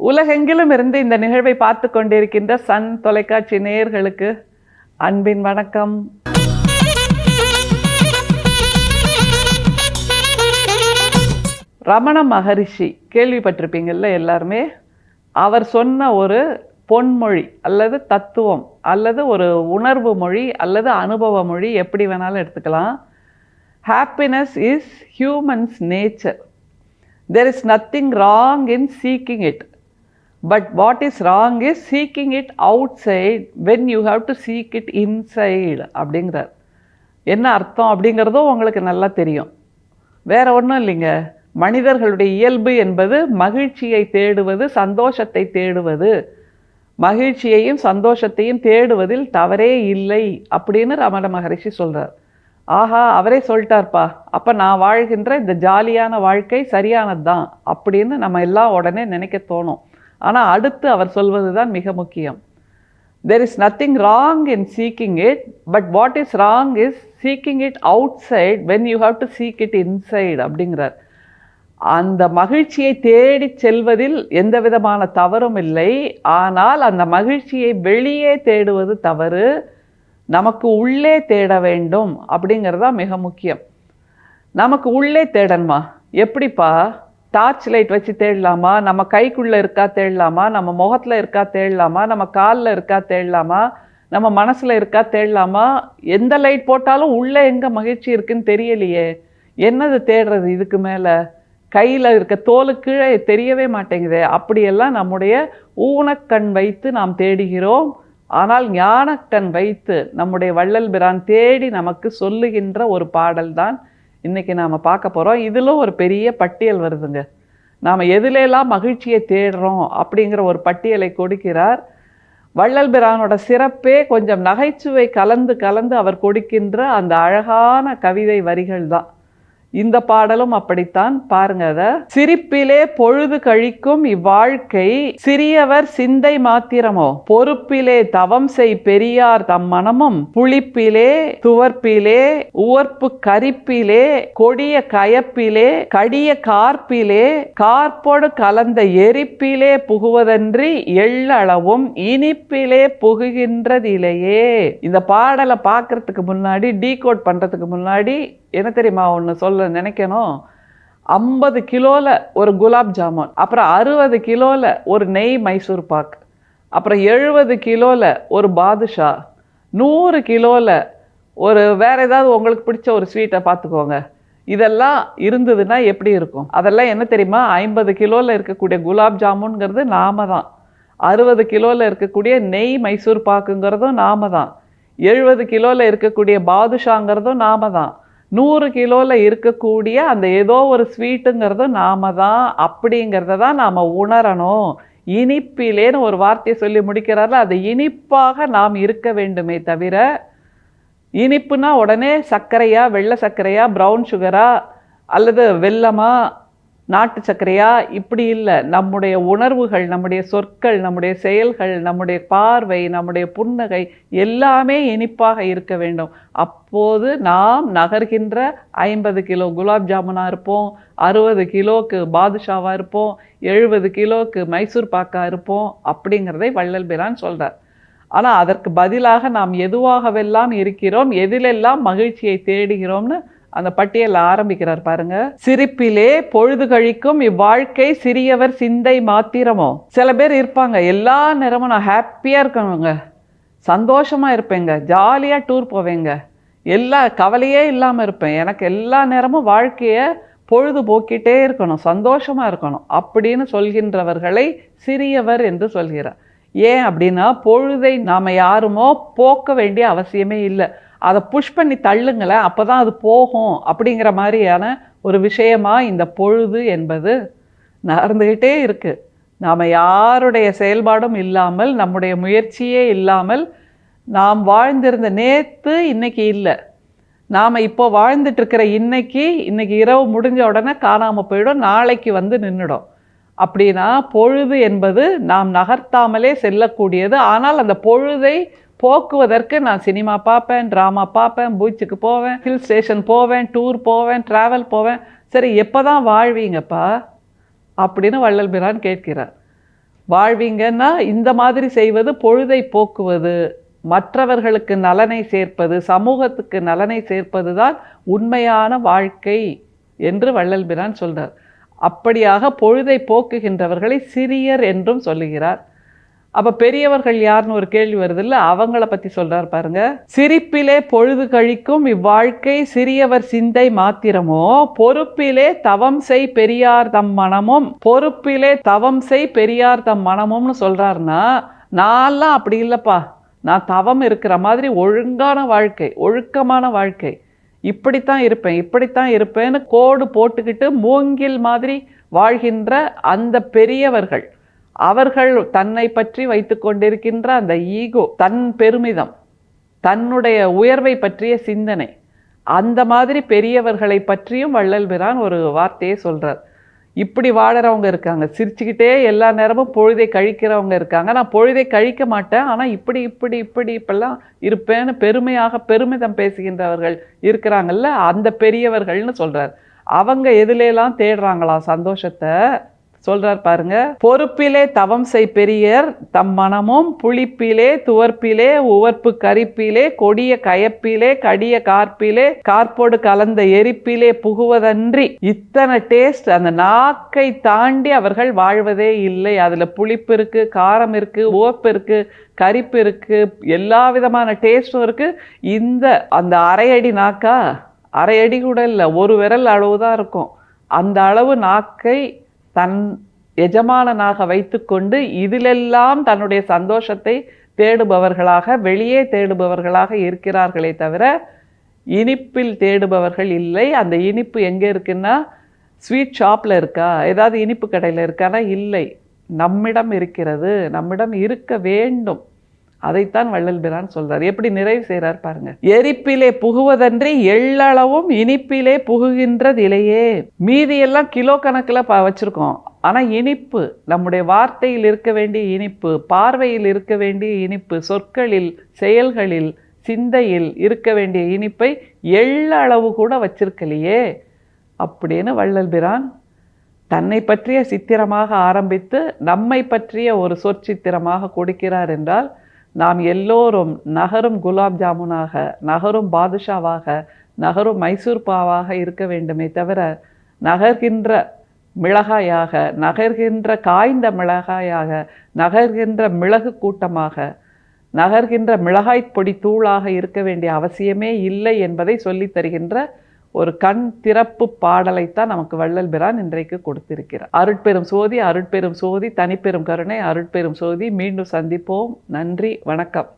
உலகெங்கிலும் இருந்து இந்த நிகழ்வை பார்த்து கொண்டிருக்கின்ற சன் தொலைக்காட்சி நேயர்களுக்கு அன்பின் வணக்கம். ரமண மகரிஷி கேள்விப்பட்டிருப்பீங்கள்ல எல்லாருமே. அவர் சொன்ன ஒரு பொன்மொழி அல்லது தத்துவம் அல்லது ஒரு உணர்வு மொழி அல்லது அனுபவ மொழி, எப்படி வேணாலும் எடுத்துக்கலாம். Happiness is humans nature. There is nothing wrong in seeking it. But what is wrong is seeking it outside when you have to seek it inside அப்படிங்கிறார். என்ன அர்த்தம் அப்படிங்கிறதும் உங்களுக்கு நல்லா தெரியும். வேற ஒன்றும் இல்லைங்க. மனிதர்களுடைய இயல்பு என்பது மகிழ்ச்சியை தேடுவது, சந்தோஷத்தை தேடுவது. மகிழ்ச்சியையும் சந்தோஷத்தையும் தேடுவதில் தவறே இல்லை அப்படின்னு ரமண மகரிஷி சொல்கிறார். ஆஹா, அவரே சொல்லிட்டார்ப்பா, அப்போ நான் வாழ்கின்ற இந்த ஜாலியான வாழ்க்கை சரியானது தான் அப்படின்னு நம்ம எல்லாம் உடனே நினைக்க தோணும். ஆனால் அடுத்து அவர் சொல்வது தான் மிக முக்கியம். There is nothing wrong in seeking it, but what is wrong is seeking it outside when you have to seek it inside அப்படிங்கிறார். அந்த மகிழ்ச்சியை தேடி செல்வதில் எந்த விதமான தவறும் இல்லை. ஆனால் அந்த மகிழ்ச்சியை வெளியே தேடுவது தவறு. நமக்கு உள்ளே தேட வேண்டும் அப்படிங்கிறது தான் மிக முக்கியம். நமக்கு உள்ளே தேடணுமா? எப்படிப்பா? டார்ச் லைட் வச்சு தேடலாமா? நம்ம கைக்குள்ளே இருக்கா தேடலாமா? நம்ம முகத்தில் இருக்கா தேடலாமா? நம்ம காலில் இருக்கா தேடலாமா? நம்ம மனசில் இருக்கா தேடலாமா? எந்த லைட் போட்டாலும் உள்ளே எங்கே மகிழ்ச்சி இருக்குன்னு தெரியலையே. என்னது தேடுறது இதுக்கு மேலே? கையில் இருக்க தோலுக்கு கீழே தெரியவே மாட்டேங்குது. அப்படியெல்லாம் நம்முடைய ஊனக்கண் வைத்து நாம் தேடுகிறோம். ஆனால் ஞானக்கண் வைத்து நம்முடைய வள்ளல் பிரான் தேடி நமக்கு சொல்லுகின்ற ஒரு பாடல் தான் இன்றைக்கி நாம் பார்க்க போகிறோம். இதில் ஒரு பெரிய பட்டியல் வருதுங்க. நாம் எதிலெல்லாம் மகிழ்ச்சியை தேடுறோம் அப்படிங்கிற ஒரு பட்டியலை கொடுக்கிறார். வள்ளல் பிரானோட சிறப்பே கொஞ்சம் நகைச்சுவை கலந்து கலந்து அவர் கொடுக்கின்ற அந்த அழகான கவிதை வரிகள் தான். இந்த பாடலும் அப்படித்தான். பாருங்க அத. சிரிப்பிலே பொழுது கழிக்கும் இவ்வாழ்க்கை சிறியவர் சிந்தை மாத்திரமோ, பொறுப்பிலே தவம் செய் பெரியார் தம் மனமும், புளிப்பிலே துவர்ப்பிலே உவர்ப்பு கரிப்பிலே கொடிய கயப்பிலே கடிய கார்ப்பிலே கார்ப்போடு கலந்த எரிப்பிலே புகுவதன்றி எள்ளளவும் இனிப்பிலே புகுகின்றதிலேயே. இந்த பாடலை பார்க்கறதுக்கு முன்னாடி, டீகோட் பண்றதுக்கு முன்னாடி என்ன தெரியுமா ஒன்று சொல்ல நினைக்கணும். 50 கிலோவில் ஒரு குலாப் ஜாமுன், அப்புறம் 60 கிலோவில் ஒரு நெய் மைசூர் பாக், அப்புறம் 70 கிலோவில் ஒரு பாதுஷா, 100 கிலோவில் ஒரு வேறு ஏதாவது உங்களுக்கு பிடிச்ச ஒரு ஸ்வீட்டை பார்த்துக்கோங்க. இதெல்லாம் இருந்ததுன்னா எப்படி இருக்கும்? அதெல்லாம் என்ன தெரியுமா? 50 கிலோவில் இருக்கக்கூடிய குலாப் ஜாமுன்ங்கிறது நாம தான். 60 கிலோவில் இருக்கக்கூடிய நெய் மைசூர் பாக்குங்கிறதும் நாம தான். 70 கிலோவில் இருக்கக்கூடிய பாதுஷாங்கிறதும் நாம தான். 100 கிலோவில் இருக்கக்கூடிய அந்த ஏதோ ஒரு ஸ்வீட்டுங்கிறதும் நாம தான். அப்படிங்கிறத தான் நாம் உணரணும். இனிப்பிலேன்னு ஒரு வார்த்தையை சொல்லி முடிக்கிறார்கள். அது இனிப்பாக நாம் இருக்க வேண்டுமே தவிர, இனிப்புனா உடனே சர்க்கரையா, வெள்ளை சர்க்கரையா, ப்ரௌன் சுகரா அல்லது வெல்லமா, நாட்டு சர்க்கரையா, இப்படி இல்லை. நம்முடைய உணர்வுகள், நம்முடைய சொற்கள், நம்முடைய செயல்கள், நம்முடைய பார்வை, நம்முடைய புன்னகை எல்லாமே இனிப்பாக இருக்க வேண்டும். அப்போது நாம் நகர்கின்ற 50 கிலோ குலாப் ஜாமுனாக இருப்போம், 60 கிலோக்கு பாதுஷாவாக இருப்போம், 70 கிலோக்கு மைசூர் பாக்காக இருப்போம் அப்படிங்கிறதை வள்ளல் பிரான் சொல்கிறார். ஆனால் அதற்கு பதிலாக நாம் எதுவாகவெல்லாம் இருக்கிறோம், எதிலெல்லாம் மகிழ்ச்சியை தேடுகிறோம்னு அந்த பட்டியல் ஆரம்பிக்கிறார் பாருங்க. சிரிப்பிலே பொழுது கழிக்கும் இவ்வாழ்க்கை சிறியவர் சிந்தை மாத்திரமோ. சில பேர் இருப்பாங்க, எல்லா நேரமும் நான் ஹாப்பியாக இருக்கணுங்க, சந்தோஷமாக இருப்பேங்க, ஜாலியாக டூர் போவேங்க, எல்லா கவலையே இல்லாமல் இருப்பேன், எனக்கு எல்லா நேரமும் வாழ்க்கையை பொழுது போக்கிட்டே இருக்கணும், சந்தோஷமாக இருக்கணும் அப்படின்னு சொல்கின்றவர்களை சிறியவர் என்று சொல்கிறார். ஏன் அப்படின்னா, பொழுதை நாம் யாருமோ போக்க வேண்டிய அவசியமே இல்லை. அதை புஷ் பண்ணி தள்ளுங்களேன், அப்போ தான் அது போகும் அப்படிங்கிற மாதிரியான ஒரு விஷயமா இந்த பொழுது என்பது நடந்துக்கிட்டே இருக்குது. நாம் யாருடைய செயல்பாடும் இல்லாமல், நம்முடைய முயற்சியே இல்லாமல் நாம் வாழ்ந்திருந்த நேற்று இன்னைக்கு இல்லை. நாம் இப்போ வாழ்ந்துட்டுருக்கிற இன்னைக்கு இரவு முடிஞ்ச உடனே காணாமல் போயிடும், நாளைக்கு வந்து நின்றுடும். அப்படின்னா பொழுது என்பது நாம் நகர்த்தாமலே செல்லக்கூடியது. ஆனால் அந்த பொழுதை போக்குவதற்கு நான் சினிமா பார்ப்பேன், ட்ராமா பார்ப்பேன், பீச்சுக்கு போவேன், ஹில் ஸ்டேஷன் போவேன், டூர் போவேன், ட்ராவல் போவேன். சரி, எப்போ தான் வாழ்வீங்கப்பா அப்படின்னு வள்ளல் பிரான் கேட்கிறார். வாழ்வீங்கன்னா இந்த மாதிரி செய்வது பொழுதை போக்குவது, மற்றவர்களுக்கு நலனை சேர்ப்பது, சமூகத்துக்கு நலனை சேர்ப்பது தான் உண்மையான வாழ்க்கை என்று வள்ளல் பிரான் சொல்றார். அப்படியாக பொழுதை போக்குகின்றவர்களை சிறியர் என்றும் சொல்லுகிறார். அப்ப பெரியவர்கள் யாருன்னு ஒரு கேள்வி வருது இல்ல, அவங்கள பத்தி சொல்றார் பாருங்க. சிரிப்பிலே பொழுது கழிக்கும் இவ்வாழ்க்கை சிறியவர் சிந்தை மாத்திரமோ, பொறுப்பிலே தவம் செய் பெரியார் தம் மனமும், பொறுப்பிலே தவம் செய் பெரியார் தம் மனமும்னு சொல்றாருன்னா, நான்லாம் அப்படி இல்லப்பா, நான் தவம் இருக்கிற மாதிரி ஒழுங்கான வாழ்க்கை, ஒழுக்கமான வாழ்க்கை, இப்படித்தான் இருப்பேன் இப்படித்தான் இருப்பேன்னு கோடு போட்டுக்கிட்டு மூங்கில் மாதிரி வாழ்கின்ற அந்த பெரியவர்கள், அவர்கள் தன்னை பற்றி வைத்து கொண்டிருக்கின்ற அந்த ஈகோ, தன் பெருமிதம், தன்னுடைய உயர்வை பற்றிய சிந்தனை, அந்த மாதிரி பெரியவர்களை பற்றியும் வள்ளல் பிரான் ஒரு வார்த்தையை சொல்றார். இப்படி வாழறவங்க இருக்காங்க, சிரிச்சுக்கிட்டே எல்லா நேரமும் பொழுதை கழிக்கிறவங்க இருக்காங்க. நான் பொழுதை கழிக்க மாட்டேன், ஆனால் இப்படிலாம் இருப்பேன்னு பெருமையாக பெருமிதம் பேசுகின்றவர்கள் இருக்கிறாங்கல்ல, அந்த பெரியவர்கள்னு சொல்றார். அவங்க எதுலாம் தேடுறாங்களா சந்தோஷத்தை சொல்றார் பாருங்க. பொறுப்பிலே தவம் செய் பெரியர் தம் மனமும், புளிப்பிலே துவர்ப்பிலே உவர்ப்பு கரிப்பிலே கொடிய கயப்பிலே கடிய கார்ப்பிலே கார்ப்போடு கலந்த எரிப்பிலே புகுவதன்றி, இத்தனை டேஸ்ட் அந்த நாக்கை தாண்டி அவர்கள் வாழ்வதே இல்லை. அதுல புளிப்பு இருக்கு, காரம் இருக்கு, உவப்பு இருக்கு, கரிப்பு இருக்கு, எல்லா விதமான டேஸ்டும் இருக்கு. அந்த அரையடி நாக்கா, அரையடி கூட இல்லை, ஒரு விரல் அளவுதான் இருக்கும். அந்த அளவு நாக்கை தன் எஜமானனாக வைத்துக்கொண்டு இதிலெல்லாம் தன்னுடைய சந்தோஷத்தை தேடுபவர்களாக, வெளியே தேடுபவர்களாக இருக்கிறார்களே தவிர இனிப்பில் தேடுபவர்கள் இல்லை. அந்த இனிப்பு எங்கே இருக்குன்னா, ஸ்வீட் ஷாப்பில் இருக்கா, ஏதாவது இனிப்பு கடையில் இருக்கானா? இல்லை, நம்மிடம் இருக்கிறது, நம்மிடம் இருக்க வேண்டும். அதைத்தான் வள்ளல் பிரான் சொல்றார். எப்படி நிறைவு செய்கிறார் பாருங்க. எரிப்பிலே புகுவதன்றி எள்ளளவும் இனிப்பிலே புகுகின்றதிலேயே. மீதியெல்லாம் கிலோ கணக்கில் வச்சிருக்கோம், ஆனால் இனிப்பு, நம்முடைய வார்த்தையில் இருக்க வேண்டிய இனிப்பு, பார்வையில் இருக்க வேண்டிய இனிப்பு, சொற்களில் செயல்களில் சிந்தையில் இருக்க வேண்டிய இனிப்பை எள்ளளவு கூட வச்சிருக்கலையே அப்படின்னு வள்ளல் பிரான் தன்னை பற்றிய சித்திரமாக ஆரம்பித்து நம்மை பற்றிய ஒரு சொற்சித்திரமாக கொடுக்கிறார் என்றால், நாம் எல்லோரும் நகரும் குலாப் ஜாமுனாக, நகரும் பாதுஷாவாக, நகரும் மைசூர் பாவாக இருக்க வேண்டுமே தவிர நகர்கின்ற மிளகாயாக, நகர்கின்ற காய்ந்த மிளகாயாக, நகர்கின்ற மிளகு கூட்டமாக, நகர்கின்ற மிளகாய் பொடி தூளாக இருக்க வேண்டிய அவசியமே இல்லை என்பதை சொல்லித் தருகின்ற ஒரு கண் திறப்பு பாடலைத்தான் நமக்கு வள்ளல் பிரான் இன்றைக்கு கொடுத்திருக்கிறார். அருட்பெரும் சோதி, அருட்பெரும் சோதி, தனிப்பெரும் கருணை, அருட்பெரும் சோதி. மீண்டும் சந்திப்போம். நன்றி, வணக்கம்.